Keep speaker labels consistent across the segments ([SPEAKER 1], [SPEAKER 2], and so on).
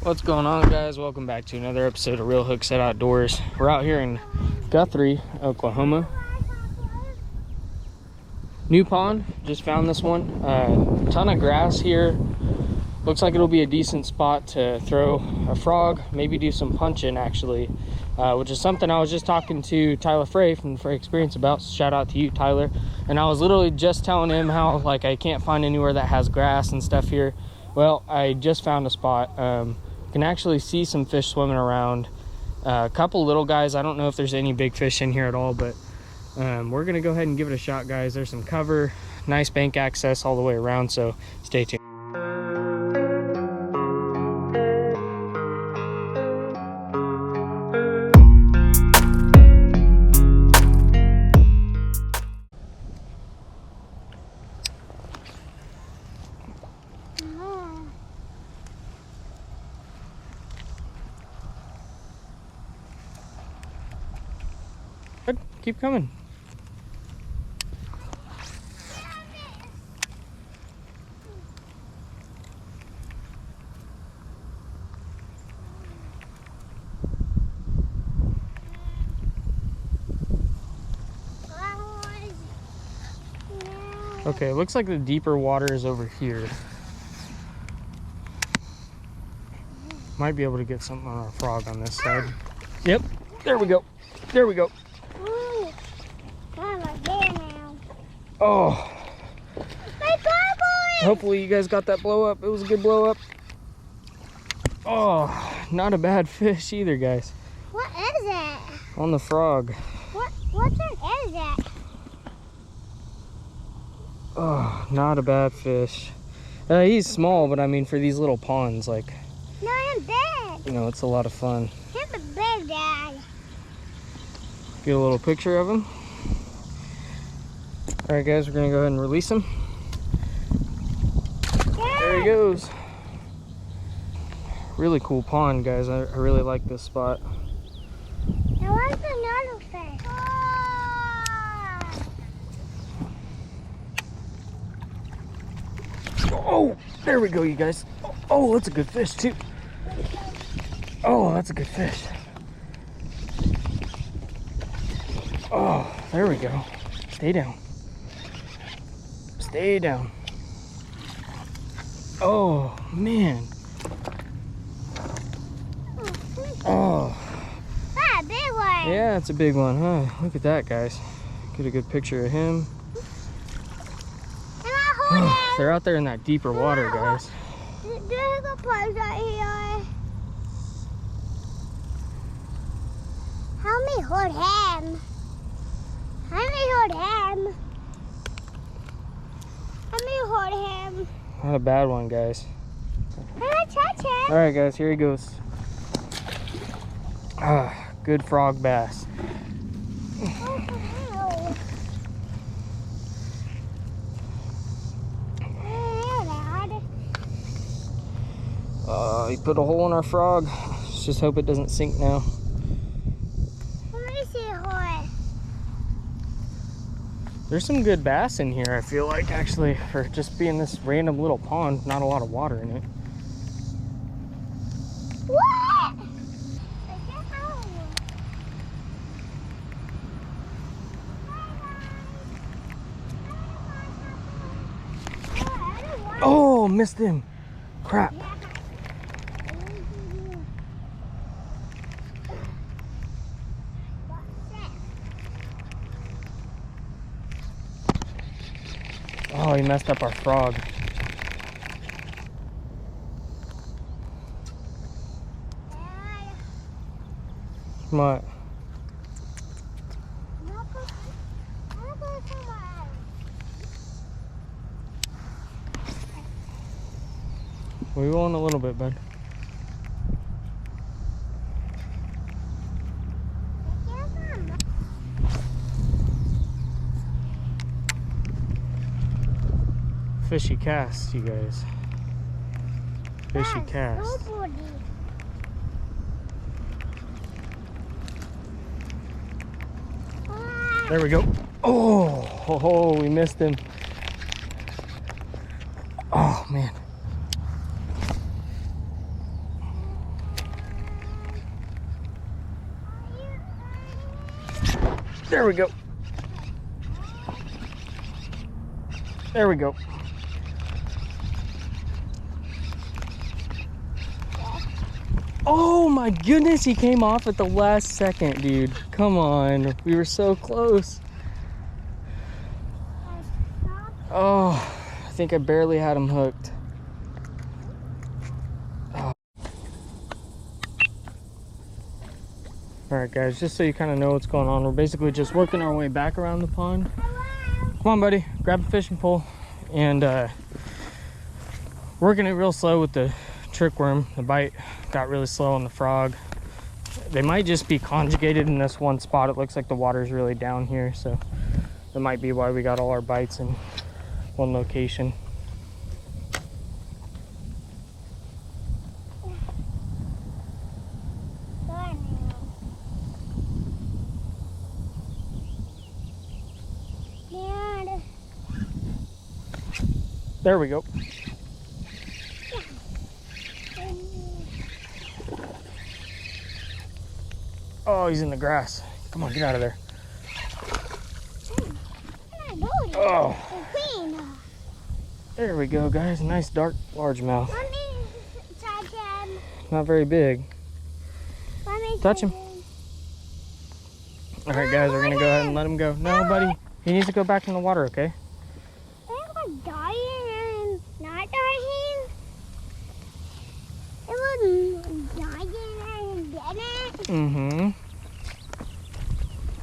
[SPEAKER 1] What's going on, guys? Welcome back to another episode of Real Hook Set Outdoors. We're out here in Guthrie, Oklahoma. New pond, just found this one. Ton of grass here. Looks like it'll be a decent spot to throw a frog, maybe do some punching actually, which is something I was just talking to Tyler Frey from Frey Experience about. Shout out to you, Tyler. And I was literally just telling him how like I can't find anywhere that has grass and stuff here. Well, I just found a spot. Can actually see some fish swimming around, a couple little guys. I don't know if there's any big fish in here at all, but we're gonna go ahead and give it a shot, guys. There's some cover, nice bank access all the way around, so stay tuned. Good. Keep coming. Okay, looks like the deeper water is over here. Might be able to get something on our frog on this side. Yep, there we go. There we go.
[SPEAKER 2] Ooh, I'm right there now.
[SPEAKER 1] Oh.
[SPEAKER 2] My bubble!
[SPEAKER 1] Hopefully you guys got that blow up. It was a good blow up. Oh, not a bad fish either, guys.
[SPEAKER 2] What is it?
[SPEAKER 1] On the frog.
[SPEAKER 2] What is it?
[SPEAKER 1] Oh, not a bad fish. He's small, but I mean for these little ponds, like,
[SPEAKER 2] No, I'm big.
[SPEAKER 1] you know, it's a lot of fun.
[SPEAKER 2] He's a big guy.
[SPEAKER 1] Get a little picture of him. All right, guys, we're gonna go ahead and release him.
[SPEAKER 2] Yeah.
[SPEAKER 1] There he goes. Really cool pond, guys. I really like this spot.
[SPEAKER 2] Now where's another fish?
[SPEAKER 1] Oh, there we go, you guys. Oh, that's a good fish too. Oh, that's a good fish. Oh, there we go. Stay down. Stay down. Oh, man. Oh.
[SPEAKER 2] Ah, big one.
[SPEAKER 1] Yeah, it's a big one, huh? Look at that, guys. Get a good picture of him.
[SPEAKER 2] And I hold him.
[SPEAKER 1] They're out there in that deeper water, guys.
[SPEAKER 2] There's a place right here. Help me hold him. Help me hold him. Let me hold him.
[SPEAKER 1] Not a bad one, guys.
[SPEAKER 2] I'm gonna touch him.
[SPEAKER 1] All right, guys, here he goes. Ah, good frog bass. He put a hole in our frog. Let's just hope it doesn't sink now.
[SPEAKER 2] Let me see a hole.
[SPEAKER 1] There's some good bass in here, I feel like, actually, for just being this random little pond. Not a lot of water in it.
[SPEAKER 2] What?
[SPEAKER 1] Oh, missed him. Crap. Oh, he messed up our frog. What? We will in a little bit, bud. Fishy cast, you guys. Fishy cast. There we go. Oh, we missed him. Oh, man. There we go. There we go. Oh my goodness, he came off at the last second, dude. Come on, we were so close. Oh, I think I barely had him hooked. Oh. All right, guys, just so you kind of know what's going on, we're basically just working our way back around the pond. Come on, buddy, grab the fishing pole. And working it real slow with the trick worm. The bite got really slow on the frog. They might just be conjugated in this one spot. It looks like the water's really down here, so that might be why we got all our bites in one location. There we go. Oh, he's in the grass. Come on, get out of there. Oh. There we go, guys. Nice dark largemouth. Not very big. Touch him. All right, guys, we're gonna go ahead and let him go. No, buddy, he needs to go back in the water, okay?
[SPEAKER 2] Dying and not dying. It was dying and didn't.
[SPEAKER 1] Mm-hmm.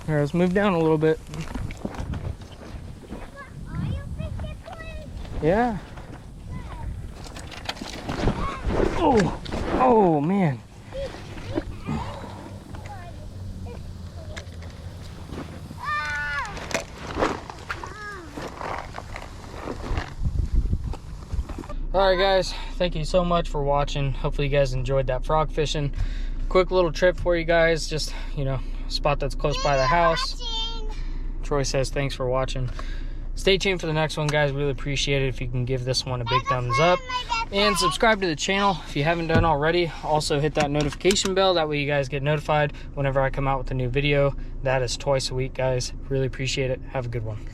[SPEAKER 1] All right, let's move down a little bit.
[SPEAKER 2] Are you fishing for?
[SPEAKER 1] Yeah. Oh, oh man. Alright guys, thank you so much for watching. Hopefully you guys enjoyed that frog fishing. Quick little trip for you guys, just, you know, spot that's close by the house. Troy says thanks for watching. Stay tuned for the next one, guys. Really appreciate it if you can give this one a big thumbs up. And subscribe to the channel if you haven't done already. Also hit that notification bell, that way you guys get notified whenever I come out with a new video. That is twice a week, guys. Really appreciate it. Have a good one.